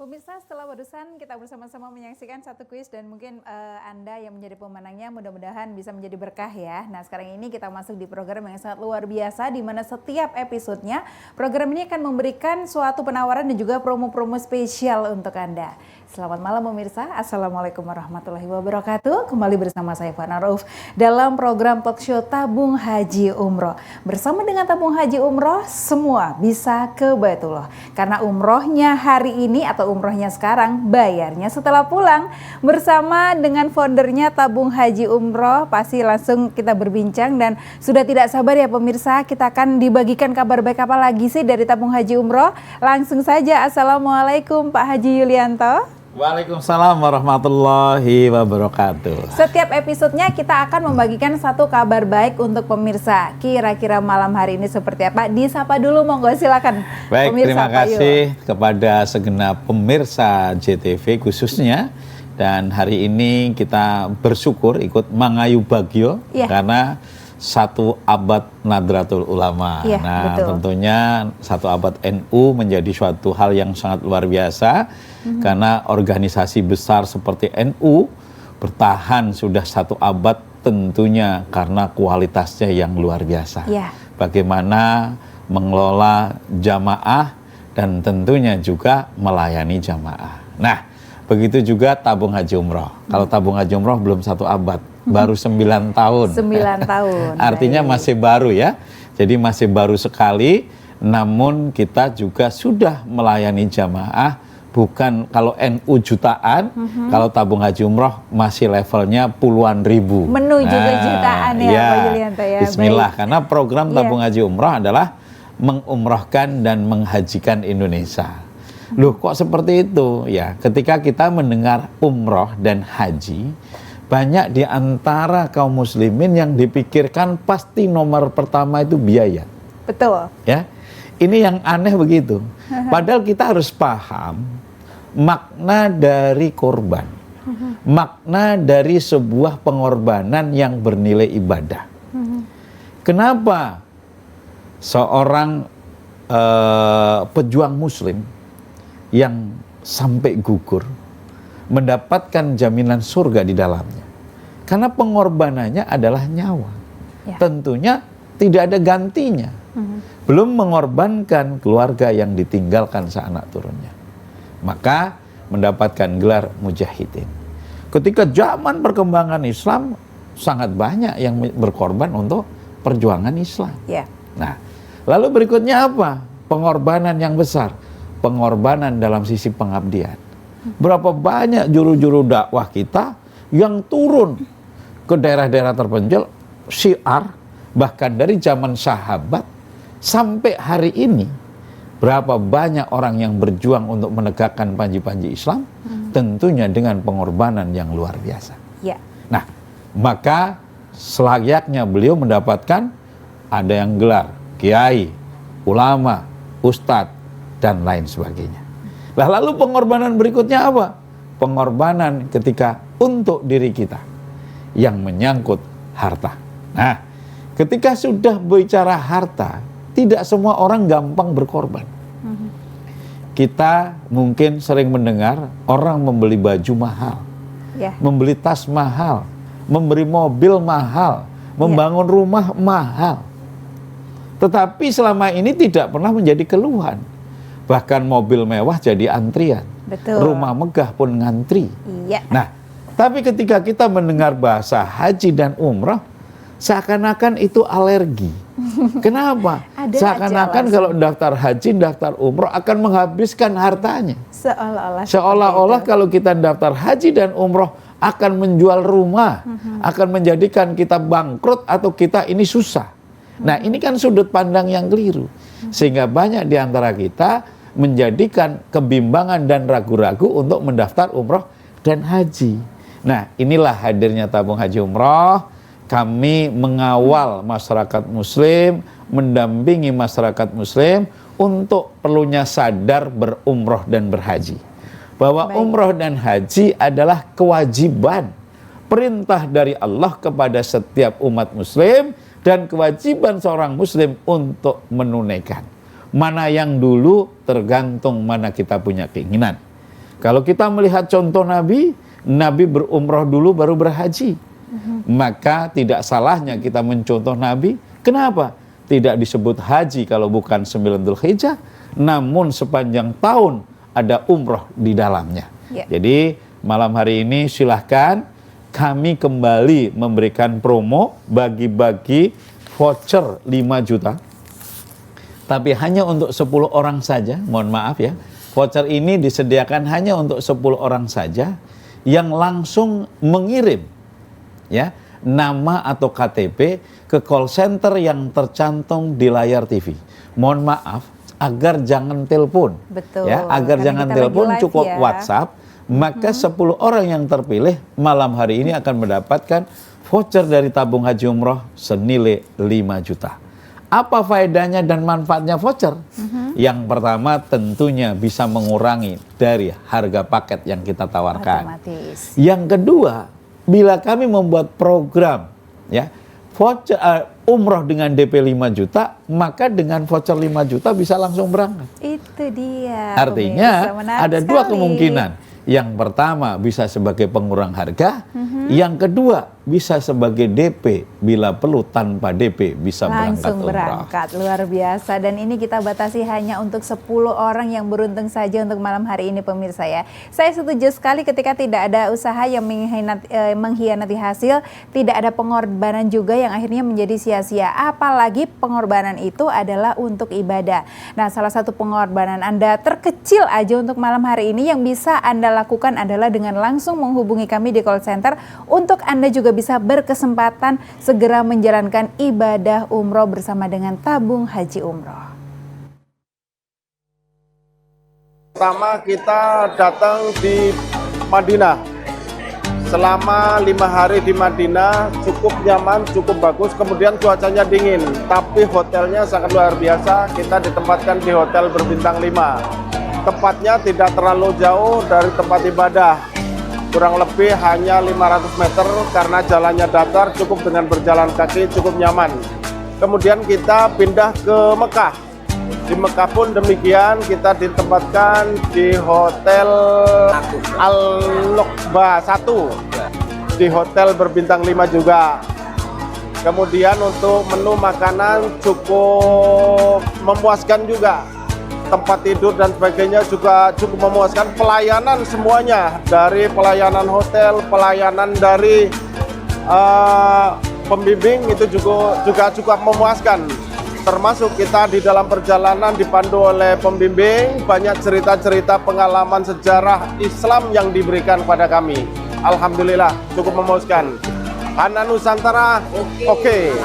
Pemirsa, setelah barusan kita bersama-sama menyaksikan satu kuis dan mungkin Anda yang menjadi pemenangnya mudah-mudahan bisa menjadi berkah ya. Nah, sekarang ini kita masuk di program yang sangat luar biasa di mana setiap episodenya program ini akan memberikan suatu penawaran dan juga promo-promo spesial untuk Anda. Selamat malam pemirsa, Assalamualaikum warahmatullahi wabarakatuh. Kembali bersama saya Fana Rauf dalam program talk show Tabung Haji Umroh. Bersama dengan Tabung Haji Umroh, semua bisa ke Baitullah. Karena umrohnya hari ini atau umrohnya sekarang, bayarnya setelah pulang. Bersama dengan foundernya Tabung Haji Umroh, pasti langsung kita berbincang dan sudah tidak sabar ya pemirsa, kita akan dibagikan kabar baik apa lagi sih dari Tabung Haji Umroh. Langsung saja, Assalamualaikum Pak Haji Yulianto. Waalaikumsalam warahmatullahi wabarakatuh. Setiap episodenya kita akan membagikan satu kabar baik untuk pemirsa. Kira-kira malam hari ini seperti apa? Disapa dulu, monggo silakan. Baik, pemirsa, terima kasih kepada segenap pemirsa JTV khususnya. Dan hari ini kita bersyukur ikut Mangayu Bagio karena satu abad Nadratul Ulama. Nah, betul. Tentunya satu abad NU menjadi suatu hal yang sangat luar biasa karena organisasi besar seperti NU bertahan sudah satu abad tentunya karena kualitasnya yang luar biasa. Bagaimana mengelola jamaah dan tentunya juga melayani jamaah. Nah, begitu juga Tabung Haji Umroh. Kalau Tabung Haji Umroh belum satu abad, baru 9 tahun. 9 tahun. Artinya masih baru ya. Jadi masih baru sekali, namun kita juga sudah melayani jamaah. Bukan kalau NU jutaan, kalau Tabung Haji Umroh masih levelnya puluhan ribu. Menuju ke jutaan ya Pak Yulianto ya. Bismillah, karena program Tabung Haji Umroh adalah mengumrohkan dan menghajikan Indonesia. Loh kok seperti itu? Ya, ketika kita mendengar umroh dan haji, banyak di antara kaum muslimin yang dipikirkan pasti nomor pertama itu biaya. Betul. Ya, ini yang aneh begitu. Padahal kita harus paham makna dari korban, makna dari sebuah pengorbanan yang bernilai ibadah. Kenapa seorang pejuang muslim yang sampai gugur mendapatkan jaminan surga di dalamnya? Karena pengorbanannya adalah nyawa. Tentunya tidak ada gantinya. Belum mengorbankan keluarga yang ditinggalkan seanak turunnya. Maka mendapatkan gelar mujahidin. Ketika zaman perkembangan Islam, sangat banyak yang berkorban untuk perjuangan Islam. Nah, lalu berikutnya apa? Pengorbanan yang besar. Pengorbanan dalam sisi pengabdian. Berapa banyak juru-juru dakwah kita yang turun ke daerah-daerah terpencil, syiar, bahkan dari zaman sahabat sampai hari ini, berapa banyak orang yang berjuang untuk menegakkan panji-panji Islam, tentunya dengan pengorbanan yang luar biasa. Nah, maka selayaknya beliau mendapatkan ada yang gelar kiai, ulama, ustadz, dan lain sebagainya. Lalu pengorbanan berikutnya apa? Pengorbanan ketika untuk diri kita yang menyangkut harta. Nah, ketika sudah bicara harta, tidak semua orang gampang berkorban. Kita mungkin sering mendengar orang membeli baju mahal, membeli tas mahal, memberi mobil mahal, membangun rumah mahal. Tetapi selama ini tidak pernah menjadi keluhan. Bahkan mobil mewah jadi antrian. Rumah megah pun ngantri. Nah, tapi ketika kita mendengar bahasa haji dan umrah, seakan-akan itu alergi. Kenapa? Seakan-akan kalau daftar haji, daftar umrah akan menghabiskan hartanya. Seolah-olah kalau kita daftar haji dan umrah akan menjual rumah, akan menjadikan kita bangkrut atau kita ini susah. Nah, ini kan sudut pandang yang keliru. Sehingga banyak di antara kita menjadikan kebimbangan dan ragu-ragu untuk mendaftar umroh dan haji. Nah, inilah hadirnya Tabung Haji Umroh. Kami mengawal masyarakat muslim, mendampingi masyarakat muslim untuk perlunya sadar berumroh dan berhaji. Bahwa umroh dan haji adalah kewajiban, perintah dari Allah kepada setiap umat muslim dan kewajiban seorang muslim untuk menunaikan. Mana yang dulu tergantung mana kita punya keinginan. Kalau kita melihat contoh Nabi, Nabi berumroh dulu baru berhaji. Maka tidak salahnya kita mencontoh Nabi. Kenapa? Tidak disebut haji kalau bukan 9 Dzulhijjah, namun sepanjang tahun ada umroh di dalamnya. Jadi malam hari ini silahkan kami kembali memberikan promo bagi-bagi voucher 5 juta. Tapi hanya untuk 10 orang saja, mohon maaf ya. Voucher ini disediakan hanya untuk 10 orang saja yang langsung mengirim ya nama atau KTP ke call center yang tercantum di layar TV. Mohon maaf agar jangan telepon. Betul. Ya, agar jangan telepon, cukup ya. WhatsApp. Maka 10 orang yang terpilih malam hari ini akan mendapatkan voucher dari tabung haji umroh senilai 5 juta. Apa faedahnya dan manfaatnya voucher? Yang pertama tentunya bisa mengurangi dari harga paket yang kita tawarkan. Otomatis. Yang kedua, bila kami membuat program ya voucher umroh dengan DP 5 juta, maka dengan voucher 5 juta bisa langsung berangkat. Itu dia. Artinya ada dua kemungkinan. Yang pertama bisa sebagai pengurang harga, yang kedua bisa sebagai DP bila perlu tanpa DP bisa langsung berangkat umrah. Luar biasa. Dan ini kita batasi hanya untuk 10 orang yang beruntung saja untuk malam hari ini pemirsa ya. Saya setuju sekali ketika tidak ada usaha yang mengkhianati hasil, tidak ada pengorbanan juga yang akhirnya menjadi sia-sia. Apalagi pengorbanan itu adalah untuk ibadah. Nah, salah satu pengorbanan Anda terkecil aja untuk malam hari ini yang bisa Anda lakukan adalah dengan langsung menghubungi kami di call center untuk Anda juga bisa berkesempatan segera menjalankan ibadah umroh bersama dengan tabung haji umroh. Pertama kita datang di Madinah. Selama 5 hari di Madinah cukup nyaman, cukup bagus. Kemudian cuacanya dingin, tapi hotelnya sangat luar biasa. Kita ditempatkan di hotel berbintang 5. Tempatnya tidak terlalu jauh dari tempat ibadah, kurang lebih hanya 500 meter karena jalannya datar, cukup dengan berjalan kaki, cukup nyaman. Kemudian kita pindah ke Mekah. Di Mekah pun demikian, kita ditempatkan di Hotel Al-Nuqba 1, di hotel berbintang 5 juga. Kemudian untuk menu makanan cukup memuaskan juga. Tempat tidur dan sebagainya juga cukup memuaskan. Pelayanan semuanya, dari pelayanan hotel, pelayanan dari pembimbing itu juga cukup memuaskan. Termasuk kita di dalam perjalanan dipandu oleh pembimbing, banyak cerita-cerita pengalaman sejarah Islam yang diberikan pada kami. Alhamdulillah cukup memuaskan. Hana Nusantara, oke.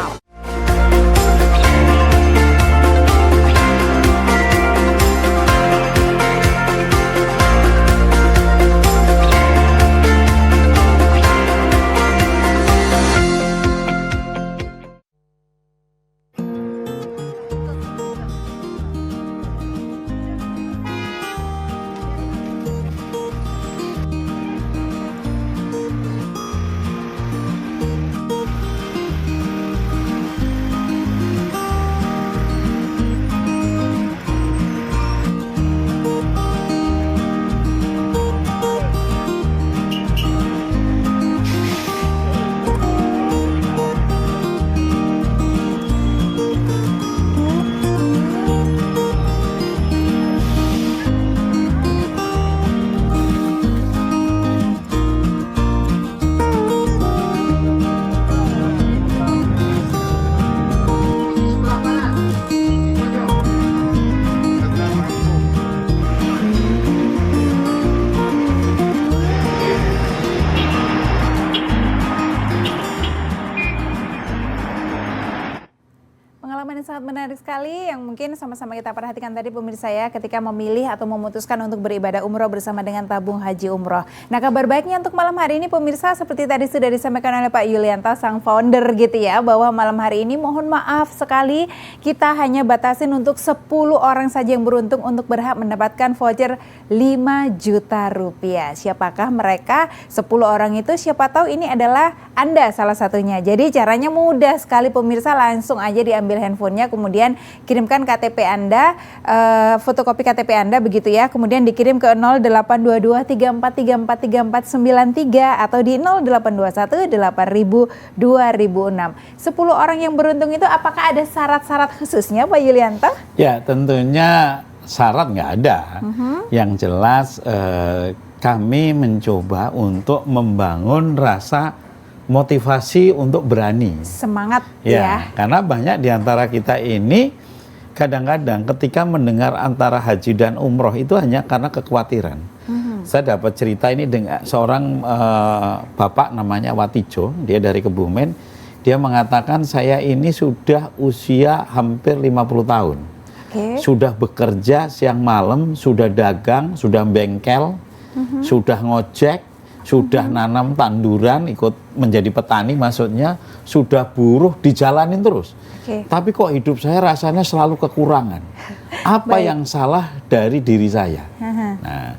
Sangat menarik sekali yang mungkin sama-sama kita perhatikan tadi pemirsa ya, ketika memilih atau memutuskan untuk beribadah umroh bersama dengan tabung haji umroh. Nah, kabar baiknya untuk malam hari ini pemirsa, seperti tadi sudah disampaikan oleh Pak Yulianto sang founder gitu ya, bahwa malam hari ini mohon maaf sekali kita hanya batasin untuk 10 orang saja yang beruntung untuk berhak mendapatkan voucher 5 juta rupiah. Siapakah mereka? 10 orang itu siapa tahu ini adalah Anda salah satunya. Jadi caranya mudah sekali pemirsa, langsung aja diambil handphonenya, kemudian kirimkan KTP Anda, fotokopi KTP Anda begitu ya, kemudian dikirim ke 082234343493 atau di 08218000 2006. 10 orang yang beruntung itu apakah ada syarat-syarat khususnya Pak Yulianto? Ya, tentunya syarat nggak ada. Yang jelas kami mencoba untuk membangun rasa motivasi untuk berani. Semangat ya. Karena banyak di antara kita ini kadang-kadang ketika mendengar antara haji dan umroh itu hanya karena kekhawatiran. Saya dapat cerita ini dengan seorang bapak namanya Watijo, dia dari Kebumen. Dia mengatakan saya ini sudah usia hampir 50 tahun. Sudah bekerja siang malam, sudah dagang, sudah bengkel, sudah ngojek, sudah nanam tanduran, ikut menjadi petani maksudnya, sudah buruh, dijalanin terus. Tapi kok hidup saya rasanya selalu kekurangan. Apa yang salah dari diri saya? Nah,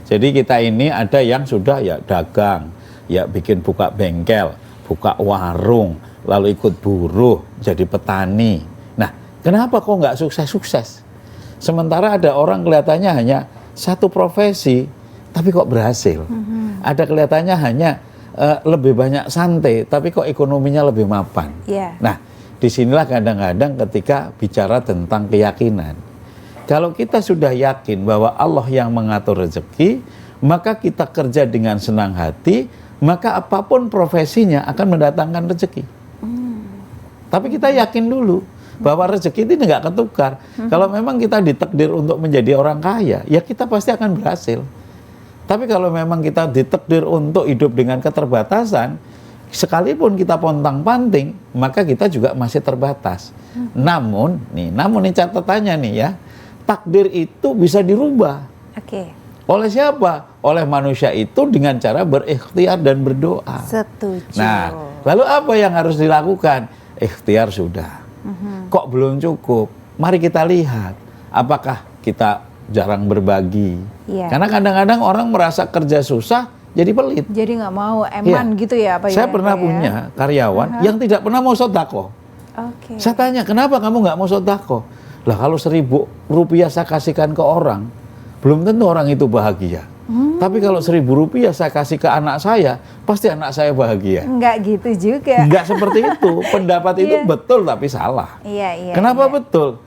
jadi kita ini ada yang sudah ya dagang, ya bikin buka bengkel, buka warung, lalu ikut buruh, jadi petani. Nah, kenapa kok nggak sukses-sukses? Sementara ada orang kelihatannya hanya satu profesi, tapi kok berhasil. Ada kelihatannya hanya lebih banyak santai, tapi kok ekonominya lebih mapan. Nah, disinilah kadang-kadang ketika bicara tentang keyakinan. Kalau kita sudah yakin bahwa Allah yang mengatur rezeki, maka kita kerja dengan senang hati, maka apapun profesinya akan mendatangkan rezeki. Tapi kita yakin dulu bahwa rezeki itu nggak ketukar. Kalau memang kita ditakdir untuk menjadi orang kaya, ya kita pasti akan berhasil. Tapi kalau memang kita ditakdir untuk hidup dengan keterbatasan, sekalipun kita pontang-panting, maka kita juga masih terbatas. Namun nih catatannya nih ya, takdir itu bisa dirubah. Oleh siapa? Oleh manusia itu dengan cara berikhtiar dan berdoa. Setuju. Nah, lalu apa yang harus dilakukan? Ikhtiar sudah. Kok belum cukup? Mari kita lihat, apakah kita jarang berbagi. Karena kadang-kadang orang merasa kerja susah jadi pelit. Jadi nggak mau eman gitu ya Pak? Saya pernah punya karyawan yang tidak pernah mau sodako. Saya tanya, kenapa kamu nggak mau sodako? Lah kalau 1.000 rupiah saya kasihkan ke orang, belum tentu orang itu bahagia. Tapi kalau 1.000 rupiah saya kasih ke anak saya, pasti anak saya bahagia. Enggak gitu juga. Enggak seperti itu. Pendapat itu betul tapi salah. Kenapa betul?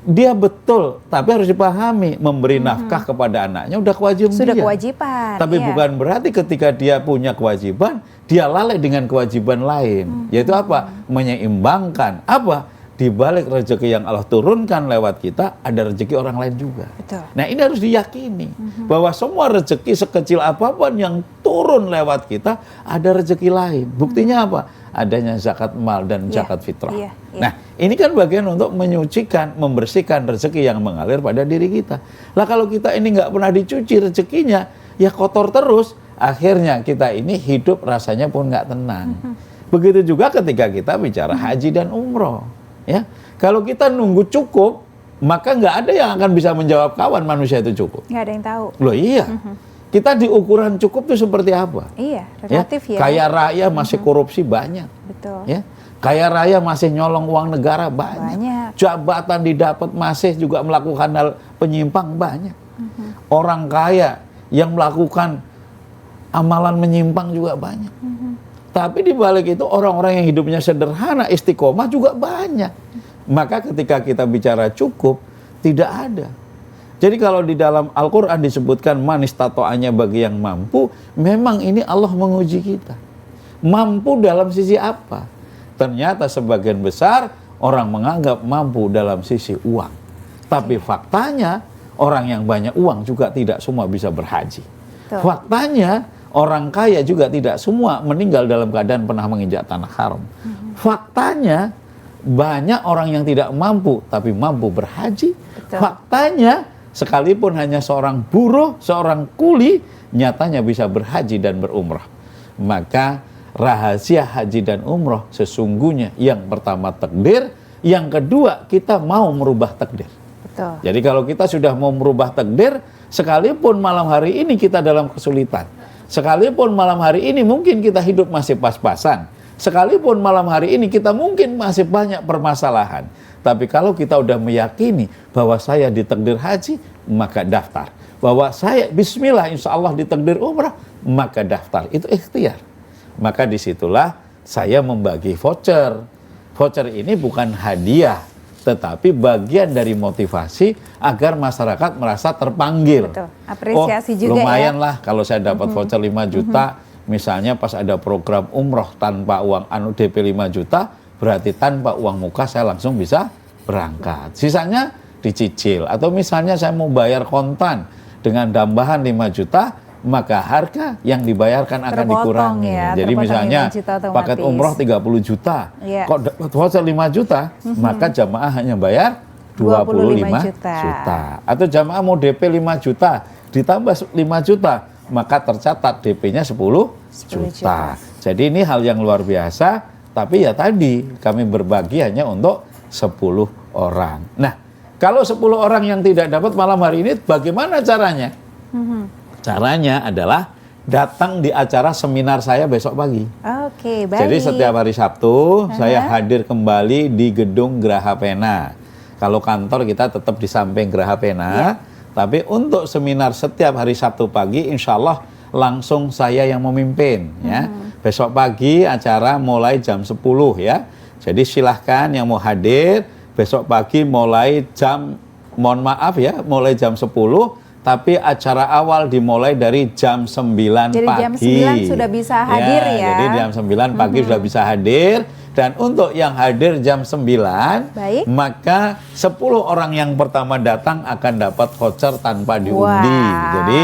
Dia betul, tapi harus dipahami, memberi nafkah kepada anaknya udah kewajiban. Sudah kewajiban. Tapi bukan berarti ketika dia punya kewajiban, dia lalai dengan kewajiban lain. Yaitu apa? Menyeimbangkan. Apa? Di balik rezeki yang Allah turunkan lewat kita, ada rezeki orang lain juga. Nah, ini harus diyakini bahwa semua rezeki sekecil apapun yang turun lewat kita, ada rezeki lain. Buktinya apa? Adanya zakat mal dan zakat fitrah. Nah, ini kan bagian untuk menyucikan, membersihkan rezeki yang mengalir pada diri kita. Lah kalau kita ini nggak pernah dicuci rezekinya, ya kotor terus. Akhirnya kita ini hidup rasanya pun nggak tenang. Begitu juga ketika kita bicara haji dan umroh. Ya, kalau kita nunggu cukup, maka nggak ada yang akan bisa menjawab kawan manusia itu cukup. Nggak ada yang tahu. Loh iya. Kita di ukuran cukup itu seperti apa? Relatif ya. Kaya raya masih korupsi banyak. Ya. Kaya raya masih nyolong uang negara banyak. Jabatan didapat masih juga melakukan hal penyimpang banyak. Orang kaya yang melakukan amalan menyimpang juga banyak. Tapi di balik itu orang-orang yang hidupnya sederhana, istiqomah juga banyak. Maka ketika kita bicara cukup, tidak ada. Jadi kalau di dalam Al-Quran disebutkan manis tatoannya bagi yang mampu, memang ini Allah menguji kita. Mampu dalam sisi apa? Ternyata sebagian besar orang menganggap mampu dalam sisi uang. Tapi faktanya orang yang banyak uang juga tidak semua bisa berhaji. Faktanya orang kaya juga tidak semua meninggal dalam keadaan pernah menginjak tanah haram. Faktanya banyak orang yang tidak mampu tapi mampu berhaji. Faktanya sekalipun hanya seorang buruh, seorang kuli, nyatanya bisa berhaji dan berumrah. Maka rahasia haji dan umrah sesungguhnya yang pertama takdir, yang kedua kita mau merubah takdir. Jadi kalau kita sudah mau merubah takdir, sekalipun malam hari ini kita dalam kesulitan, sekalipun malam hari ini mungkin kita hidup masih pas-pasan, sekalipun malam hari ini kita mungkin masih banyak permasalahan, Tapi kalau kita udah meyakini bahwa saya ditakdir haji, maka daftar. Bahwa saya bismillah insya Allah ditakdir umrah, maka daftar. Itu ikhtiar. Maka disitulah saya membagi voucher. Voucher ini bukan hadiah, tetapi bagian dari motivasi agar masyarakat merasa terpanggil. Betul. Apresiasi juga lumayan ya. lah kalau saya dapat voucher 5 juta, misalnya pas ada program umroh tanpa uang DP 5 juta, berarti tanpa uang muka saya langsung bisa berangkat. Sisanya dicicil. Atau misalnya saya mau bayar kontan dengan tambahan 5 juta, maka harga yang dibayarkan akan Terpotong dikurangi. ya, Jadi terpotong misalnya 5 juta otomatis. paket umroh 30 juta, kok dapat voucher 5 juta, maka jamaah hanya bayar 25 juta. Atau jamaah mau DP 5 juta, ditambah 5 juta, maka tercatat DP-nya 10 juta. Jadi ini hal yang luar biasa, tapi ya tadi kami berbagi hanya untuk 10 orang. Nah, kalau 10 orang yang tidak dapat malam hari ini, bagaimana caranya? Caranya adalah datang di acara seminar saya besok pagi. Oke, baik. Jadi setiap hari Sabtu saya hadir kembali di gedung Geraha Pena. Kalau kantor kita tetap di samping Geraha Pena, tapi untuk seminar setiap hari Sabtu pagi, insya Allah langsung saya yang memimpin. Ya. Besok pagi acara mulai jam 10 ya. Jadi silahkan yang mau hadir besok pagi mulai jam, mohon maaf ya, mulai jam 10. Tapi acara awal dimulai dari jam 9 jadi pagi. Jam 9 sudah bisa hadir ya. Jadi jam 9 pagi sudah bisa hadir. Dan untuk yang hadir jam 9, baik, maka 10 orang yang pertama datang akan dapat voucher tanpa diundi. Wah, Jadi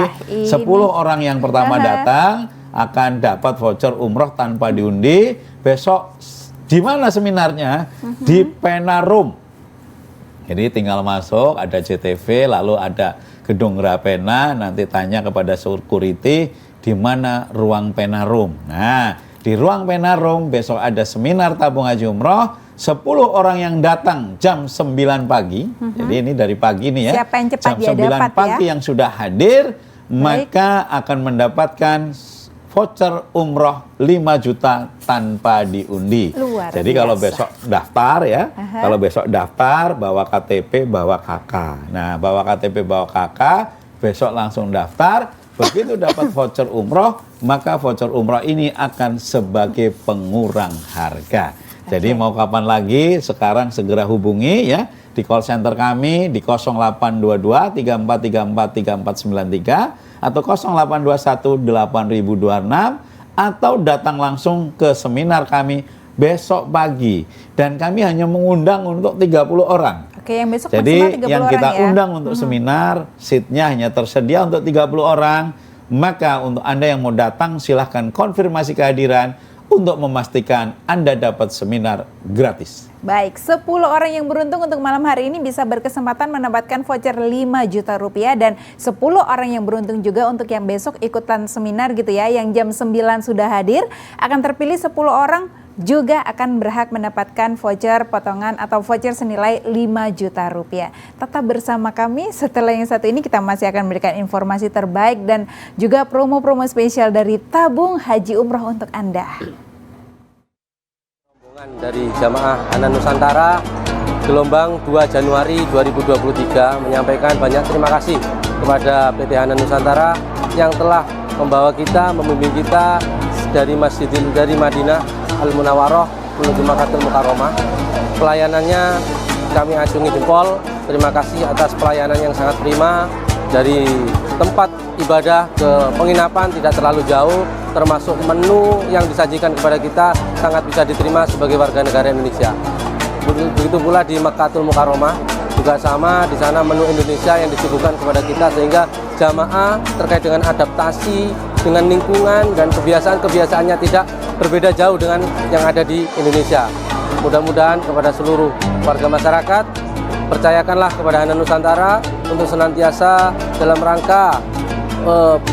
10 ini. orang yang pertama datang akan dapat voucher umroh tanpa diundi. Besok di mana seminarnya? Di Pena Room. Jadi tinggal masuk, ada CTV, lalu ada gedung Geraha Pena, nanti tanya kepada security di mana ruang Pena Room. Nah, di ruang Pena Room besok ada seminar tabung haji umroh, 10 orang yang datang jam 9 pagi. Jadi ini dari pagi nih ya. Siapa yang cepat jam dia 9 dapat pagi ya. yang sudah hadir, maka akan mendapatkan voucher umroh 5 juta tanpa diundi. Luar Jadi kalau biasa. besok daftar ya, kalau besok daftar bawa KTP, bawa KK. Nah, bawa KTP, bawa KK, besok langsung daftar. Begitu dapat voucher umroh, maka voucher umroh ini akan sebagai pengurang harga. Jadi mau kapan lagi, sekarang segera hubungi ya di call center kami di 0822 3434 3493 atau 0821 8026 atau datang langsung ke seminar kami besok pagi. Dan kami hanya mengundang untuk 30 orang. Oke, yang besok Jadi maksimal 30 yang orang kita ya. undang untuk seminar, seatnya hanya tersedia untuk 30 orang. Maka untuk Anda yang mau datang, silahkan konfirmasi kehadiran untuk memastikan Anda dapat seminar gratis. Baik, 10 orang yang beruntung untuk malam hari ini bisa berkesempatan mendapatkan voucher 5 juta rupiah dan 10 orang yang beruntung juga untuk yang besok ikutan seminar gitu ya, yang jam 9 sudah hadir, akan terpilih 10 orang juga akan berhak mendapatkan voucher potongan atau voucher senilai 5 juta rupiah. Tetap bersama kami, setelah yang satu ini kita masih akan memberikan informasi terbaik dan juga promo-promo spesial dari tabung haji umroh untuk Anda. Dari Jamaah Hanan Nusantara gelombang 2 Januari 2023 menyampaikan banyak terima kasih kepada PT Hanan Nusantara yang telah membawa kita, membimbing kita dari Madinah Al Munawwaroh menuju Makkatul Mukarramah. Pelayanannya kami acungi jempol. Terima kasih atas pelayanan yang sangat prima, dari tempat ibadah ke penginapan tidak terlalu jauh, termasuk menu yang disajikan kepada kita sangat bisa diterima sebagai warga negara Indonesia. Begitu pula di Makkatul Mukarramah juga sama, di sana menu Indonesia yang disuguhkan kepada kita sehingga jamaah terkait dengan adaptasi dengan lingkungan dan kebiasaan-kebiasaannya tidak berbeda jauh dengan yang ada di Indonesia. Mudah-mudahan kepada seluruh warga masyarakat, percayakanlah kepada Hanan Nusantara untuk senantiasa dalam rangka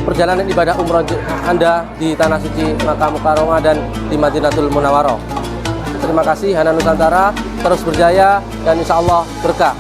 perjalanan ibadah umroh Anda di Tanah Suci Makkah Mukarramah dan di Madinatul Munawwaroh. Terima kasih Hanan Nusantara, terus berjaya dan insya Allah berkah.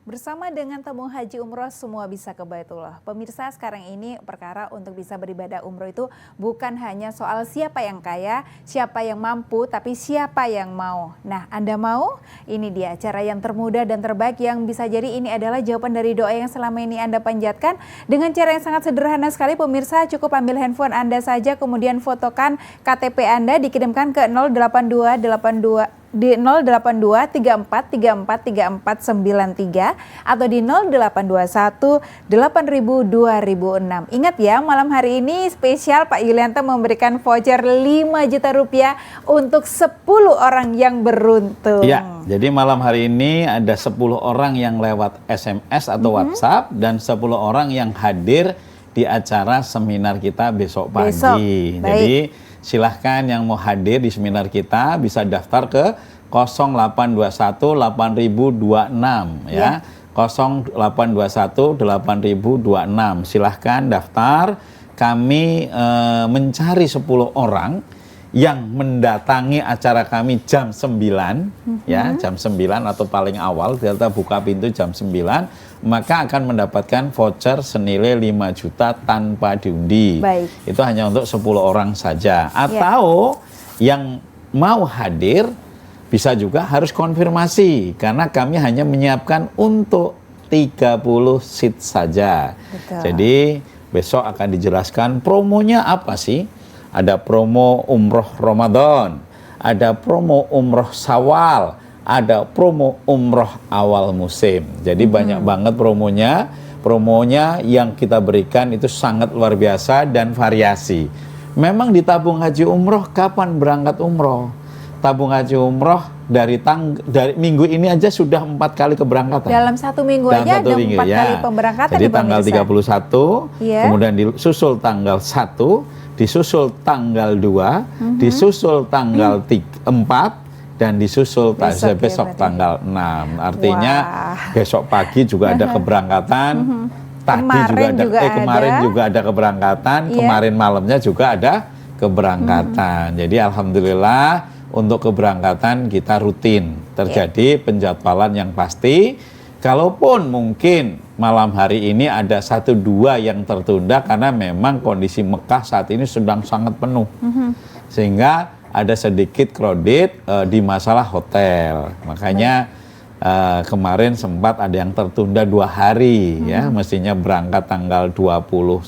Bersama dengan tabung haji umroh semua bisa ke Baitullah. Pemirsa, sekarang ini perkara untuk bisa beribadah umroh itu bukan hanya soal siapa yang kaya, siapa yang mampu, tapi siapa yang mau. Nah, Anda mau? Ini dia cara yang termudah dan terbaik yang bisa jadi ini adalah jawaban dari doa yang selama ini Anda panjatkan. Dengan cara yang sangat sederhana sekali, pemirsa, cukup ambil handphone Anda saja, kemudian fotokan KTP Anda, dikirimkan ke 08282 di 082 34 34 34 93 atau di 0821 8000 2006. Ingat ya, malam hari ini spesial Pak Yulianto memberikan voucher 5 juta rupiah untuk 10 orang yang beruntung. Ya, jadi malam hari ini ada 10 orang yang lewat SMS atau WhatsApp dan 10 orang yang hadir di acara seminar kita besok pagi. Jadi silahkan yang mau hadir di seminar kita bisa daftar ke 0821 8026 ya. 0821 8026. Silahkan daftar. Kami mencari 10 orang yang mendatangi acara kami jam 9 ya, jam 9 atau paling awal kita buka pintu jam 9, maka akan mendapatkan voucher senilai 5 juta tanpa diundi. Baik. Itu hanya untuk 10 orang saja. Atau yang mau hadir bisa juga harus konfirmasi karena kami hanya menyiapkan untuk 30 seat saja. Betul. Jadi besok akan dijelaskan promonya apa sih? Ada promo umroh Ramadan, ada promo umroh Syawal, ada promo umroh awal musim. Jadi banyak banget promonya. Promonya yang kita berikan itu sangat luar biasa dan variasi. Memang di tabung haji umroh kapan berangkat umroh? Tabung haji umroh dari minggu ini aja sudah 4 kali keberangkatan. Dalam satu minggu aja ada 4 kali pemberangkatan. Jadi tanggal 31, kemudian disusul tanggal 1, disusul tanggal 2, disusul tanggal 4, dan disusul besok tanggal 6. Artinya besok pagi juga ada keberangkatan. Kemarin juga ada keberangkatan, kemarin malamnya juga ada keberangkatan. Jadi alhamdulillah untuk keberangkatan kita rutin terjadi penjadwalan yang pasti. Kalaupun mungkin malam hari ini ada 1-2 yang tertunda karena memang kondisi Mekah saat ini sedang sangat penuh, sehingga ada sedikit kredit di masalah hotel. Makanya kemarin sempat ada yang tertunda 2 hari ya, mestinya berangkat tanggal 29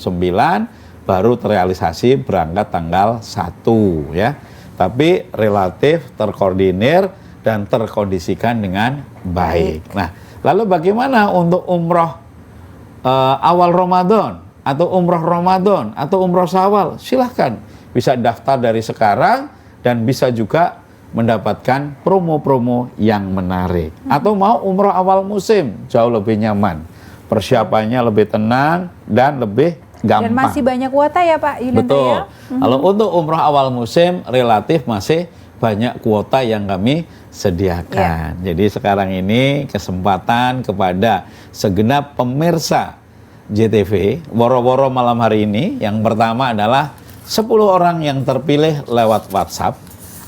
baru terrealisasi berangkat tanggal 1 ya. Tapi relatif terkoordinir dan terkondisikan dengan baik. Nah, lalu bagaimana untuk umroh awal Ramadan atau umroh Ramadan atau umroh Syawal? Silahkan bisa daftar dari sekarang dan bisa juga mendapatkan promo-promo yang menarik. Atau mau umroh awal musim, jauh lebih nyaman. Persiapannya lebih tenang dan lebih gampang. Dan masih banyak kuota ya Pak Yulianto. Betul. Ya? Kalau untuk umroh awal musim relatif masih banyak kuota yang kami sediakan. Jadi sekarang ini kesempatan kepada segenap pemirsa JTV Woro-Woro malam hari ini. Yang pertama adalah 10 orang yang terpilih lewat WhatsApp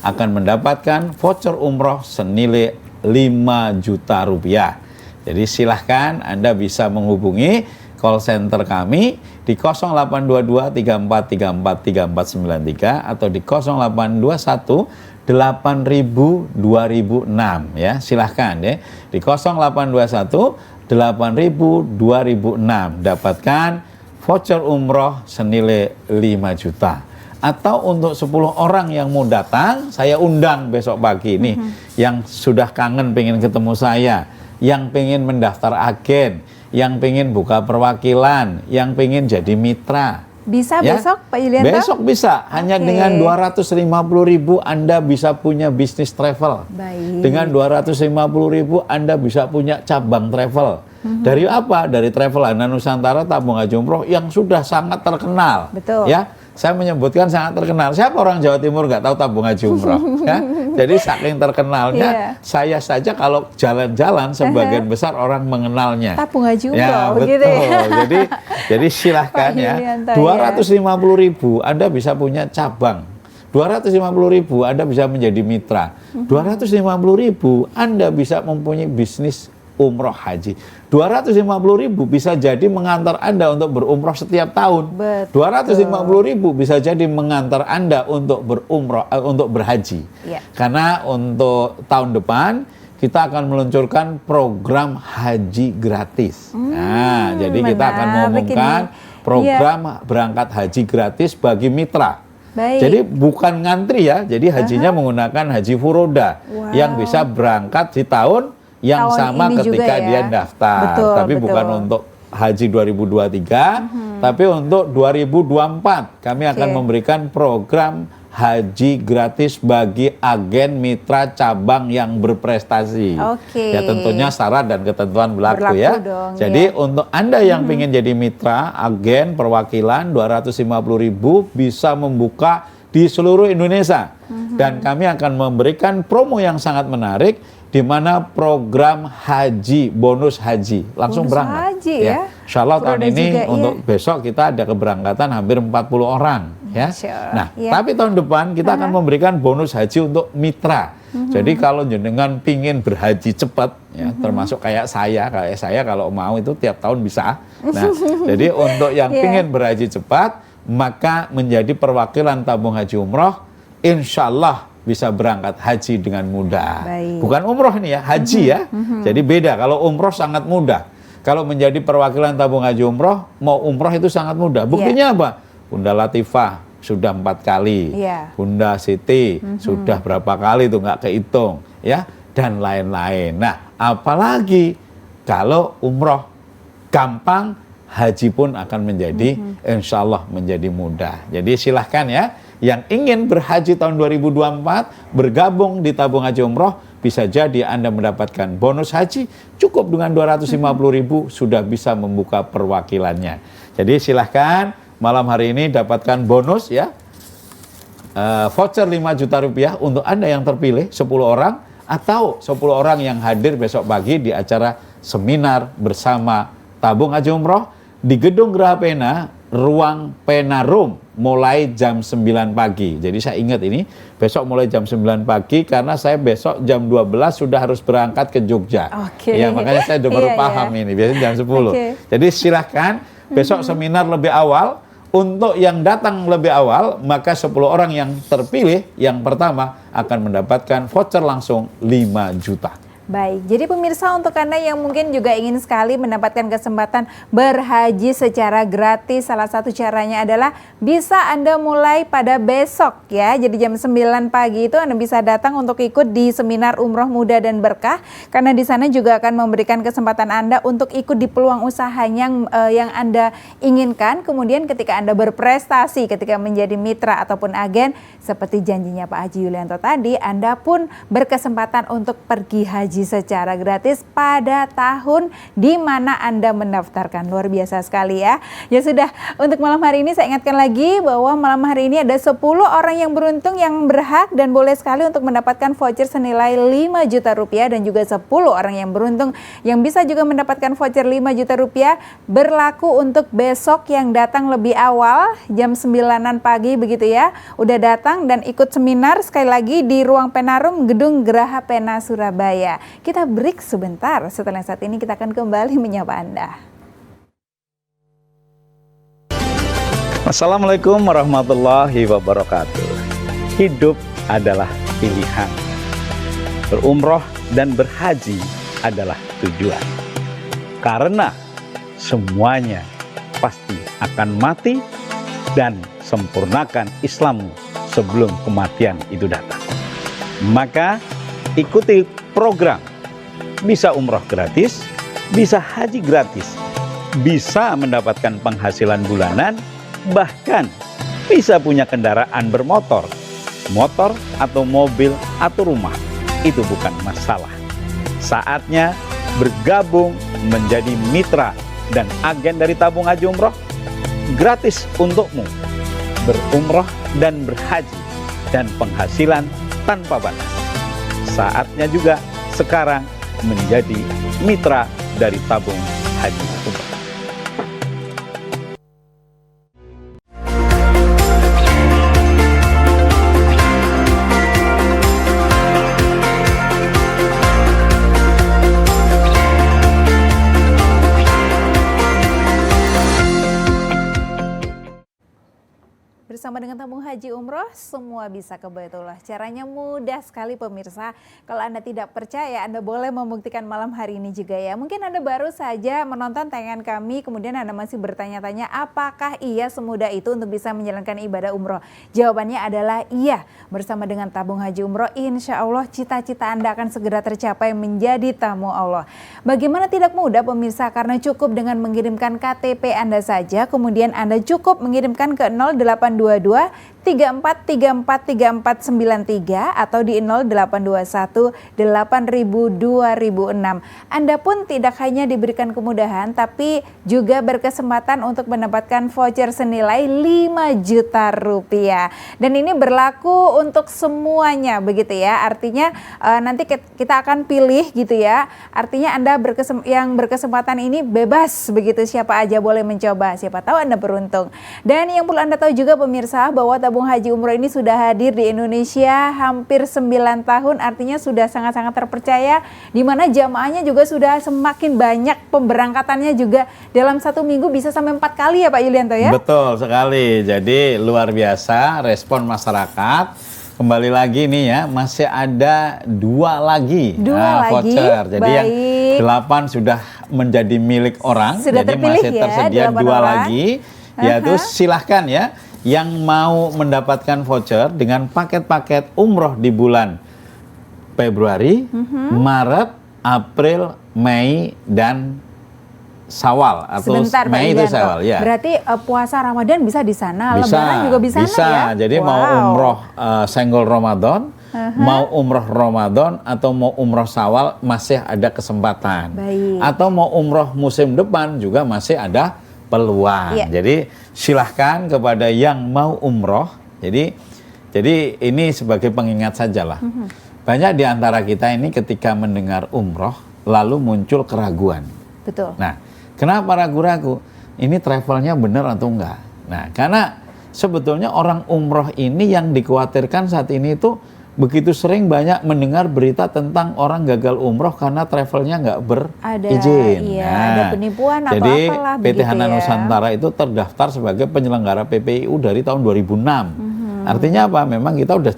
akan mendapatkan voucher umroh senilai 5 juta rupiah. Jadi silahkan Anda bisa menghubungi call center kami di 0822 34 34 3493 atau di 0821 8000 2006 ya. Silahkan ya. Di 0821 8000 2006 dapatkan voucher umroh senilai 5 juta. Atau untuk 10 orang yang mau datang, saya undang besok pagi nih yang sudah kangen pengen ketemu saya, yang pengen mendaftar agen, yang pengen buka perwakilan, yang pengen jadi mitra. Bisa ya? Besok Pak Yulianto? Besok bisa, hanya dengan 250.000 Anda bisa punya bisnis travel. Baik. Dengan 250.000 Anda bisa punya cabang travel. Dari apa? Dari Travel Hanan Nusantara Tabung Haji Umroh yang sudah sangat terkenal. Betul. Ya, saya menyebutkan sangat terkenal. Siapa orang Jawa Timur nggak tahu Tabung Haji Umroh? Ya? Jadi saking terkenalnya, saya saja kalau jalan-jalan sebagian besar orang mengenalnya. Tabung Haji Umroh, ya, begitu betul. ya. Jadi silahkan ya. 250.000 Anda bisa punya cabang. 250.000 Anda bisa menjadi mitra. 250.000 Anda bisa mempunyai bisnis umroh haji. 250.000 bisa jadi mengantar Anda untuk berumroh setiap tahun. Betul. 250.000 bisa jadi mengantar Anda untuk berumroh, untuk berhaji. Ya. Karena untuk tahun depan kita akan meluncurkan program haji gratis. Nah, jadi kita akan menarik mengumumkan ini. program berangkat haji gratis bagi mitra. Baik. Jadi bukan ngantri ya, jadi hajinya menggunakan haji furoda yang bisa berangkat di tahun yang Tahun sama ini juga ketika ya. dia daftar. Betul, Tapi betul. bukan untuk haji 2023, tapi untuk 2024 kami akan Oke. memberikan program haji gratis bagi agen mitra cabang yang berprestasi. Oke. Ya tentunya syarat dan ketentuan berlaku ya. Dong, Jadi ya. untuk Anda yang ingin jadi mitra agen perwakilan 250.000 bisa membuka di seluruh Indonesia. Dan kami akan memberikan promo yang sangat menarik di mana program haji, bonus haji langsung Bonus berangkat. haji ya. Insya Allah tahun Furoda ini juga, untuk besok kita ada keberangkatan hampir 40 orang ya. Masya Allah, Nah, ya. tapi tahun depan kita akan memberikan bonus haji untuk mitra. Jadi kalau jenengan pingin berhaji cepat ya, termasuk kayak saya kalau mau itu tiap tahun bisa. Nah, jadi untuk yang Yeah. pingin berhaji cepat maka menjadi perwakilan tabung haji umroh, insya Allah bisa berangkat haji dengan mudah. Baik. Bukan umroh ini ya, haji ya. Jadi beda, kalau umroh sangat mudah. Kalau menjadi perwakilan tabung haji umroh, mau umroh itu sangat mudah. Buktinya apa? Bunda Latifah sudah 4 kali. Iya. Bunda Siti sudah berapa kali itu nggak kehitung. Ya, dan lain-lain. Nah, apalagi kalau umroh gampang, haji pun akan menjadi insya Allah menjadi mudah. Jadi silahkan ya, yang ingin berhaji tahun 2024 bergabung di tabung haji umroh, bisa jadi Anda mendapatkan bonus haji cukup dengan 250.000 sudah bisa membuka perwakilannya. Jadi silahkan malam hari ini dapatkan bonus ya, voucher 5 juta rupiah untuk Anda yang terpilih 10 orang atau 10 orang yang hadir besok pagi di acara seminar bersama tabung haji umroh di Gedung Geraha Pena, Ruang Pena Room, mulai jam 9 pagi. Jadi saya ingat ini, besok mulai jam 9 pagi karena saya besok jam 12 sudah harus berangkat ke Jogja. Oke. Ya, makanya saya udah baru Iya, paham iya. ini, biasanya jam 10. Oke. Jadi silahkan besok seminar lebih awal. Untuk yang datang lebih awal, maka 10 orang yang terpilih yang pertama akan mendapatkan voucher langsung 5 juta. Baik, jadi pemirsa untuk Anda yang mungkin juga ingin sekali mendapatkan kesempatan berhaji secara gratis, salah satu caranya adalah bisa Anda mulai pada besok ya. Jadi jam 9 pagi itu Anda bisa datang untuk ikut di seminar Umroh Mudah dan Berkah, karena di sana juga akan memberikan kesempatan Anda untuk ikut di peluang usaha yang Anda inginkan. Kemudian ketika Anda berprestasi, ketika menjadi mitra ataupun agen, seperti janjinya Pak Haji Yulianto tadi, Anda pun berkesempatan untuk pergi haji secara gratis pada tahun di mana Anda mendaftarkan. Luar biasa sekali ya. Ya sudah, untuk malam hari ini saya ingatkan lagi bahwa malam hari ini ada 10 orang yang beruntung yang berhak dan boleh sekali untuk mendapatkan voucher senilai 5 juta rupiah, dan juga 10 orang yang beruntung yang bisa juga mendapatkan voucher 5 juta rupiah berlaku untuk besok yang datang lebih awal jam 9-an pagi begitu ya. Udah datang dan ikut seminar sekali lagi di Ruang Penarum Gedung Geraha Pena Surabaya. Kita break sebentar, setelah saat ini kita akan kembali menyapa Anda. Assalamualaikum warahmatullahi wabarakatuh. Hidup adalah pilihan. Berumroh dan berhaji adalah tujuan. Karena semuanya pasti akan mati, dan sempurnakan Islammu sebelum kematian itu datang. Maka ikuti program bisa umroh gratis, bisa haji gratis, bisa mendapatkan penghasilan bulanan, bahkan bisa punya kendaraan bermotor, motor atau mobil atau rumah. Itu bukan masalah. Saatnya bergabung menjadi mitra dan agen dari tabung haji umroh, gratis untukmu. Berumroh dan berhaji dan penghasilan tanpa batas. Saatnya juga sekarang menjadi mitra dari tabung haji umroh. bersama dengan tabung haji umroh, semua bisa ke Baitullah. Caranya mudah sekali pemirsa. Kalau Anda tidak percaya, Anda boleh membuktikan malam hari ini juga ya. Mungkin Anda baru saja menonton tayangan kami, kemudian Anda masih bertanya-tanya apakah iya semudah itu untuk bisa menjalankan ibadah umroh. Jawabannya adalah iya. Bersama dengan tabung haji umroh, insya Allah cita-cita Anda akan segera tercapai menjadi tamu Allah. Bagaimana tidak mudah pemirsa, karena cukup dengan mengirimkan KTP Anda saja, kemudian Anda cukup mengirimkan ke 0822 34343493 atau di 0821 8000 2006. Anda pun tidak hanya diberikan kemudahan tapi juga berkesempatan untuk mendapatkan voucher senilai 5 juta rupiah. Dan ini berlaku untuk semuanya begitu ya. Artinya nanti kita akan pilih gitu ya. Artinya Anda yang berkesempatan ini bebas begitu, siapa aja boleh mencoba. Siapa tahu Anda beruntung. Dan yang perlu Anda tahu juga pemirsa bahwa tabung haji umroh ini sudah hadir di Indonesia hampir 9 tahun, artinya sudah sangat-sangat terpercaya, di mana jamaahnya juga sudah semakin banyak, pemberangkatannya juga dalam 1 minggu bisa sampai 4 kali ya Pak Yulianto ya? Betul sekali, jadi luar biasa respon masyarakat. Kembali lagi nih ya, masih ada 2 lagi voucher. Jadi yang 8 sudah menjadi milik orang, sudah jadi masih tersedia 2 lagi. Yaitu silahkan ya, yang mau mendapatkan voucher dengan paket-paket umroh di bulan Februari, Maret, April, Mei, dan Syawal atau sebentar, Mei itu Syawal ya. Berarti puasa Ramadan bisa di sana, bisa, Lebaran juga bisa ya. Jadi mau umroh senggol Ramadan, mau umroh Ramadan atau mau umroh Syawal masih ada kesempatan. Baik. Atau mau umroh musim depan juga masih ada peluang. Iya. Jadi silahkan kepada yang mau umroh. Jadi ini sebagai pengingat sajalah. Banyak di antara kita ini ketika mendengar umroh lalu muncul keraguan. Betul. Nah, kenapa ragu-ragu? Ini travelnya benar atau enggak? Nah, karena sebetulnya orang umroh ini yang dikhawatirkan saat ini itu begitu sering banyak mendengar berita tentang orang gagal umroh karena travelnya nggak berizin. Iya, nah, ada penipuan atau jadi apalah PT begitu Hanan ya. Nusantara itu terdaftar sebagai penyelenggara PPIU dari tahun 2006. Artinya apa? Memang kita udah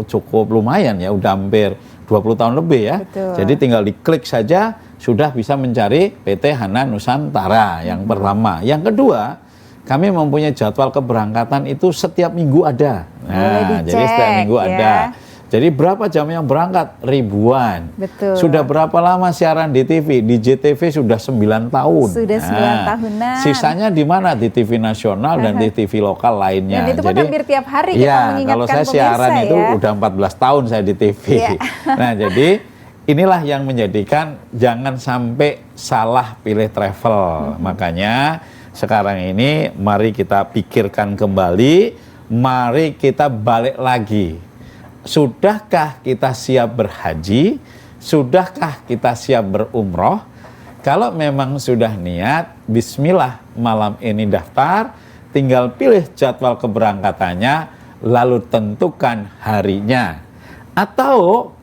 cukup lumayan ya, udah hampir 20 tahun lebih ya. Betul. Jadi tinggal diklik saja sudah bisa mencari PT Hanan Nusantara yang pertama. Yang kedua, kami mempunyai jadwal keberangkatan itu setiap minggu ada. Nah, jadi setiap minggu ada. Jadi berapa jam yang berangkat? Ribuan. Betul. Sudah berapa lama siaran di TV? Di JTV sudah 9 tahun. Sudah 9 tahunan. Sisanya di mana? Di TV nasional dan di TV lokal lainnya. Dan itu pun hampir tiap hari kita mengingatkan kalau saya pemirsa siaran ya. itu udah 14 tahun saya di TV. Ya. Nah, jadi inilah yang menjadikan jangan sampai salah pilih travel. Makanya sekarang ini mari kita pikirkan kembali, mari kita balik lagi. Sudahkah kita siap berhaji? Sudahkah kita siap berumroh? Kalau memang sudah niat, bismillah malam ini daftar, tinggal pilih jadwal keberangkatannya, lalu tentukan harinya. Atau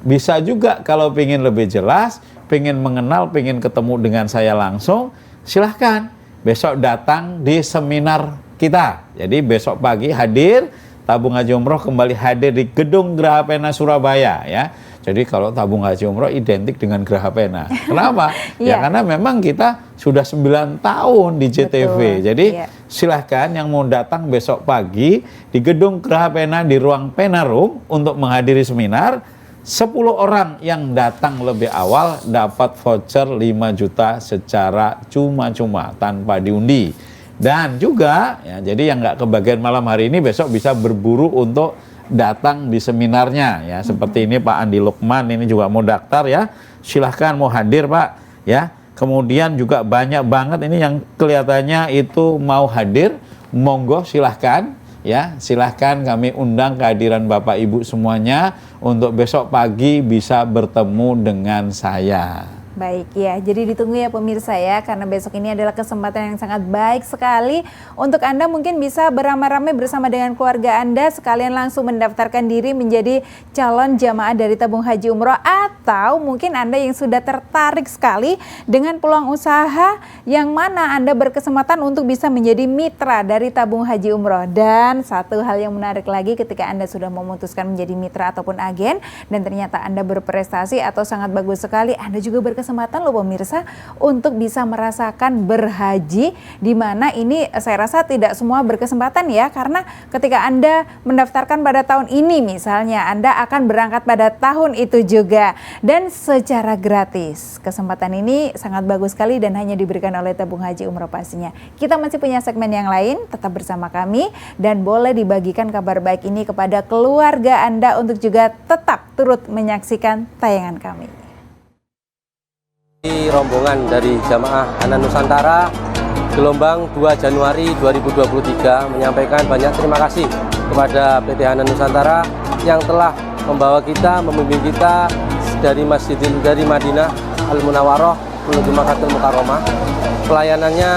bisa juga kalau ingin lebih jelas, ingin mengenal, ingin ketemu dengan saya langsung, silahkan besok datang di seminar kita. Jadi besok pagi hadir, tabung haji umroh kembali hadir di Gedung Geraha Pena Surabaya ya. Jadi kalau tabung haji umroh identik dengan Geraha Pena. Kenapa? Ya karena memang kita sudah 9 tahun di JTV. Betul. Jadi silahkan yang mau datang besok pagi di Gedung Geraha Pena di ruang Pena Room untuk menghadiri seminar. 10 orang yang datang lebih awal dapat voucher 5 juta secara cuma-cuma tanpa diundi. Dan juga ya, jadi yang nggak kebagian malam hari ini besok bisa berburu untuk datang di seminarnya ya. Seperti ini Pak Andi Lukman ini juga mau daftar ya. Silahkan mau hadir Pak ya. Kemudian juga banyak banget ini yang kelihatannya itu mau hadir. Monggo silahkan ya. Silahkan kami undang kehadiran Bapak Ibu semuanya untuk besok pagi bisa bertemu dengan saya. Baik ya, jadi ditunggu ya pemirsa ya, karena besok ini adalah kesempatan yang sangat baik sekali untuk Anda mungkin bisa beramai-ramai bersama dengan keluarga Anda, sekalian langsung mendaftarkan diri menjadi calon jamaah dari tabung haji umroh, atau mungkin Anda yang sudah tertarik sekali dengan peluang usaha yang mana Anda berkesempatan untuk bisa menjadi mitra dari tabung haji umroh. Dan satu hal yang menarik lagi, ketika Anda sudah memutuskan menjadi mitra ataupun agen dan ternyata Anda berprestasi atau sangat bagus sekali, Anda juga berkesempatan loh pemirsa untuk bisa merasakan berhaji, di mana ini saya rasa tidak semua berkesempatan ya, karena ketika Anda mendaftarkan pada tahun ini misalnya, Anda akan berangkat pada tahun itu juga dan secara gratis. Kesempatan ini sangat bagus sekali dan hanya diberikan oleh tabung haji umroh pastinya. Kita masih punya segmen yang lain, tetap bersama kami dan boleh dibagikan kabar baik ini kepada keluarga Anda untuk juga tetap turut menyaksikan tayangan kami. Rombongan dari Jamaah Hanan Nusantara gelombang 2 Januari 2023 menyampaikan banyak terima kasih kepada PT Hanan Nusantara yang telah membawa kita, membimbing kita dari Madinah Al Munawwaroh menuju Makkatul Mukarramah. Pelayanannya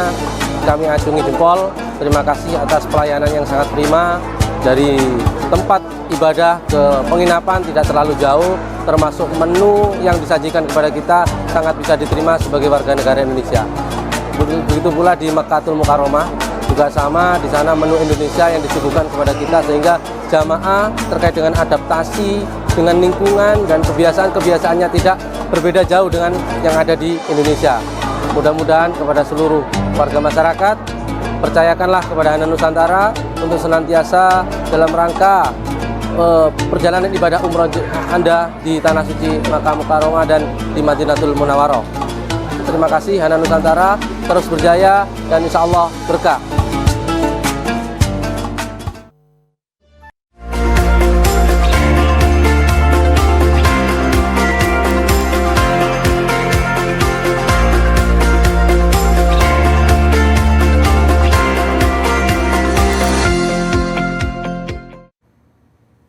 kami acungi jempol. Terima kasih atas pelayanan yang sangat prima, dari tempat ibadah ke penginapan tidak terlalu jauh, termasuk menu yang disajikan kepada kita sangat bisa diterima sebagai warga negara Indonesia. Begitu pula di Makkatul Mukarramah juga sama, di sana menu Indonesia yang disuguhkan kepada kita, sehingga jamaah terkait dengan adaptasi dengan lingkungan dan kebiasaan-kebiasaannya tidak berbeda jauh dengan yang ada di Indonesia. Mudah-mudahan kepada seluruh warga masyarakat, percayakanlah kepada Hanan Nusantara untuk senantiasa dalam rangka perjalanan ibadah umroh Anda di Tanah Suci Makkah Mukarramah dan di Madinatul Munawwaroh. Terima kasih Hanan Nusantara, terus berjaya dan insya Allah berkah.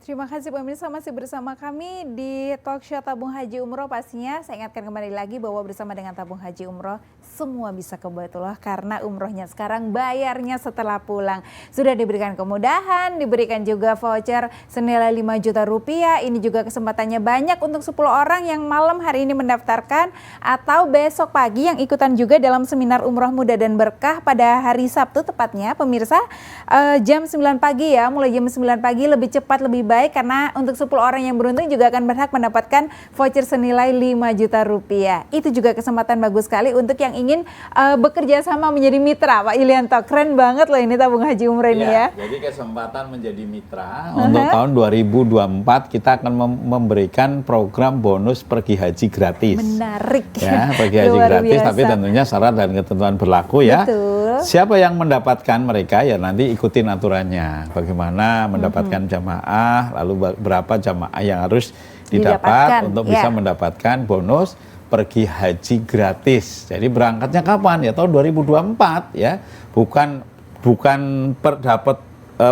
Terima kasih pemirsa, masih bersama kami di Talkshow Tabung Haji Umroh. Pastinya saya ingatkan kembali lagi bahwa bersama dengan Tabung Haji Umroh semua bisa ke Baitullah, karena umrohnya sekarang bayarnya setelah pulang. Sudah diberikan kemudahan, diberikan juga voucher senilai 5 juta rupiah. Ini juga kesempatannya banyak untuk 10 orang yang malam hari ini mendaftarkan atau besok pagi yang ikutan juga dalam seminar umroh mudah dan berkah pada hari Sabtu tepatnya pemirsa, jam 9 pagi ya, mulai jam 9 pagi, lebih cepat lebih baik, karena untuk 10 orang yang beruntung juga akan berhak mendapatkan voucher senilai 5 juta rupiah. Itu juga kesempatan bagus sekali untuk yang ingin bekerja sama menjadi mitra, Pak Yulianto. Keren banget loh ini tabung haji umroh ini ya. Jadi kesempatan menjadi mitra untuk tahun 2024 kita akan memberikan program bonus pergi haji gratis. Menarik. Ya, pergi haji gratis, tapi tentunya syarat dan ketentuan berlaku ya. Betul. Siapa yang mendapatkan mereka ya nanti ikutin aturannya. Bagaimana mendapatkan jamaah, lalu berapa jamaah yang harus didapat untuk bisa mendapatkan bonus pergi haji gratis. Jadi berangkatnya kapan? Ya tahun 2024 ya. Bukan dapat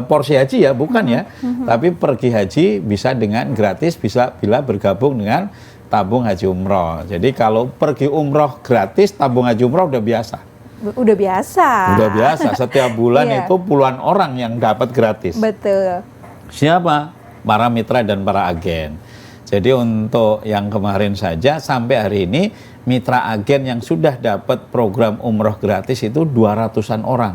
porsi haji ya, bukan ya. Tapi pergi haji bisa dengan gratis, bisa bila bergabung dengan tabung haji umroh. Jadi kalau pergi umroh gratis, tabung haji umroh udah biasa. Udah biasa. Udah biasa, setiap bulan itu puluhan orang yang dapat gratis. Betul. Siapa? Para mitra dan para agen. Jadi untuk yang kemarin saja sampai hari ini mitra agen yang sudah dapat program umroh gratis itu 200-an orang.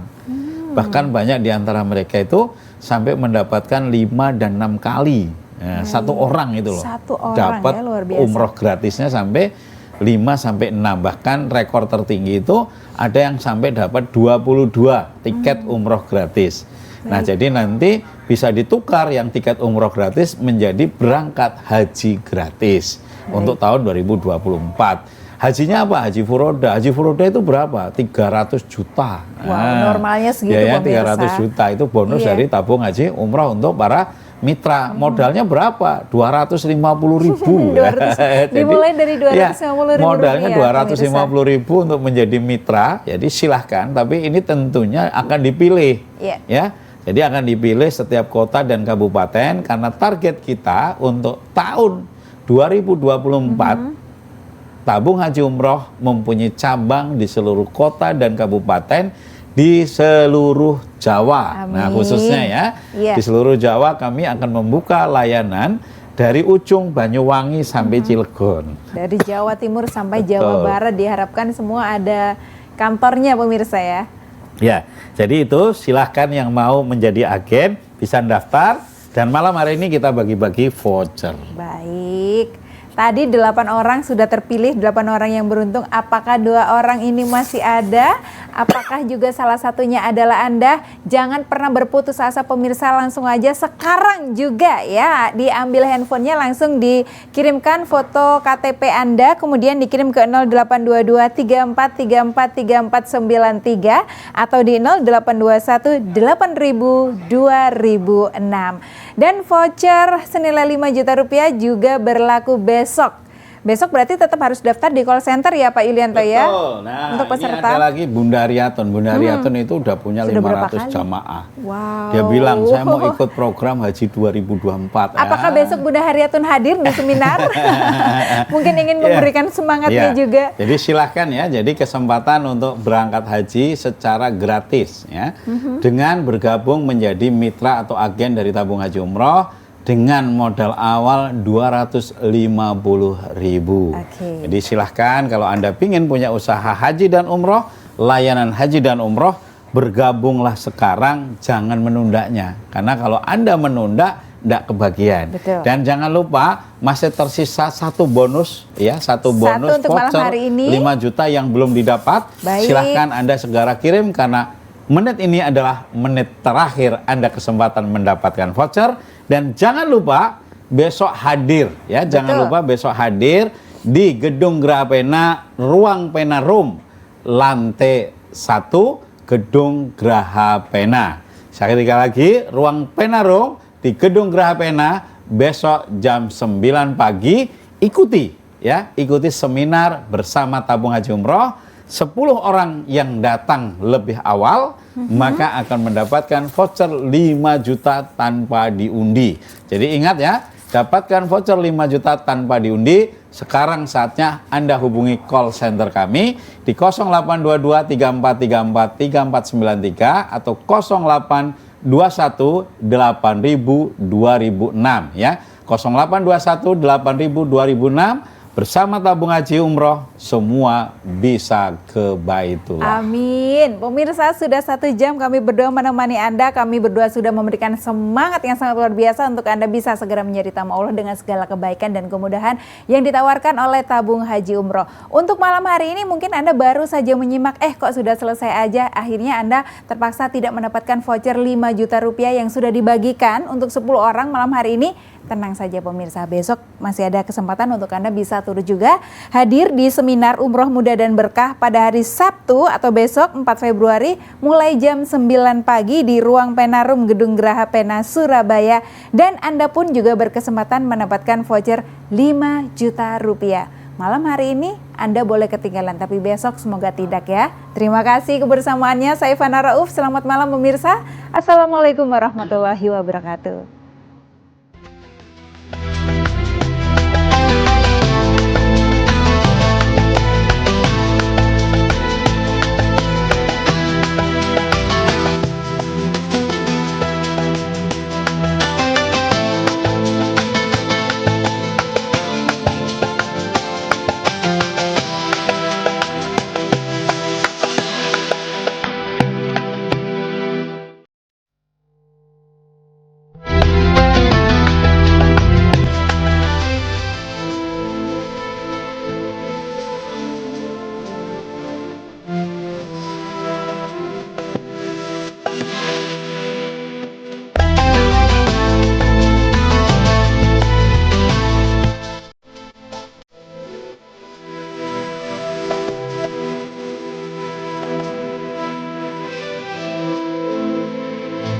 Bahkan banyak di antara mereka itu sampai mendapatkan 5 dan 6 kali. Nah, satu orang itu loh. Satu orang dapat ya, luar biasa. umroh gratisnya sampai 5 sampai 6. Bahkan rekor tertinggi itu ada yang sampai dapat 22 tiket umroh gratis. Nah, jadi nanti bisa ditukar yang tiket umroh gratis menjadi berangkat haji gratis untuk tahun 2024. Hajinya apa? Haji furoda. Haji furoda itu berapa? 300 juta. Wow, normalnya segitu ya, pemirsa. 300 juta itu bonus dari tabung haji umroh untuk para mitra. Modalnya berapa? 250.000. Dimulai dari 250.000 modalnya rupiah, 250.000 untuk menjadi mitra. Jadi silahkan, tapi ini tentunya akan dipilih. Ya. Jadi akan dipilih setiap kota dan kabupaten, karena target kita untuk tahun 2024 Tabung Haji Umroh mempunyai cabang di seluruh kota dan kabupaten di seluruh Jawa. Nah, Amin. khususnya ya, Iya. di seluruh Jawa kami akan membuka layanan dari ujung Banyuwangi sampai Cilegon. Dari Jawa Timur sampai Betul. Jawa Barat diharapkan semua ada kantornya pemirsa ya. Ya, jadi itu silahkan yang mau menjadi agen bisa daftar, dan malam hari ini kita bagi-bagi voucher. Baik. Tadi 8 orang sudah terpilih, 8 orang yang beruntung. Apakah 2 orang ini masih ada? Apakah juga salah satunya adalah Anda? Jangan pernah berputus asa pemirsa, langsung aja sekarang juga ya. Diambil handphonenya, langsung dikirimkan foto KTP Anda, kemudian dikirim ke 0822 34 34 3493 atau di 0821 8000 2006. Dan voucher senilai 5 juta rupiah juga berlaku besok. Besok berarti tetap harus daftar di call center ya Pak Yulianto ya. Betul. Nah, untuk peserta. ini ada lagi Bunda Riyatun. Bunda Riyatun itu udah punya Sudah berapa 500 kali? jamaah. Wow. Dia bilang saya mau ikut program Haji 2024. Apakah besok Bunda Haryatun hadir di seminar? Mungkin ingin memberikan semangatnya juga. Jadi silahkan ya. Jadi kesempatan untuk berangkat haji secara gratis ya. Dengan bergabung menjadi mitra atau agen dari Tabung Haji Umroh dengan modal awal 250.000. Oke. Jadi silahkan kalau Anda ingin punya usaha haji dan umroh, layanan haji dan umroh, bergabunglah sekarang, jangan menundanya. Karena kalau Anda menunda, tidak kebagian. Betul. Dan jangan lupa masih tersisa satu bonus ya, satu bonus untuk malam voucher hari ini. 5 juta yang belum didapat. Baik. Silahkan Anda segera kirim karena menit ini adalah menit terakhir Anda kesempatan mendapatkan voucher. Dan jangan lupa besok hadir ya, jangan lupa besok hadir di Gedung Geraha Pena, Ruang Pena Room, lantai 1 Gedung Geraha Pena. Sekali lagi, Ruang Pena Room di Gedung Geraha Pena besok jam 9 pagi. Ikuti ya, ikuti seminar bersama Tabung Haji Umroh. 10 orang yang datang lebih awal maka akan mendapatkan voucher 5 juta tanpa diundi. Jadi ingat ya, dapatkan voucher 5 juta tanpa diundi. Sekarang saatnya Anda hubungi call center kami di 0822 3434 3493 atau 0821 8000 2006 ya. 0821 8000 2006. Bersama Tabung Haji Umroh, semua bisa ke Baitullah. Amin. Pemirsa, sudah 1 jam kami berdua menemani Anda. Kami berdua sudah memberikan semangat yang sangat luar biasa untuk Anda bisa segera menjadi tamu Allah dengan segala kebaikan dan kemudahan yang ditawarkan oleh Tabung Haji Umroh. Untuk malam hari ini mungkin Anda baru saja menyimak, kok sudah selesai aja. Akhirnya Anda terpaksa tidak mendapatkan voucher 5 juta rupiah yang sudah dibagikan untuk 10 orang malam hari ini. Tenang saja pemirsa, besok masih ada kesempatan untuk Anda bisa turut juga hadir di seminar Umroh Mudah dan Berkah pada hari Sabtu atau besok 4 Februari mulai jam 9 pagi di Ruang Pena Room Gedung Geraha Pena Surabaya. Dan Anda pun juga berkesempatan mendapatkan voucher 5 juta rupiah. Malam hari ini Anda boleh ketinggalan, tapi besok semoga tidak ya. Terima kasih kebersamaannya. Saya Fana Rauf, selamat malam pemirsa. Assalamualaikum warahmatullahi wabarakatuh.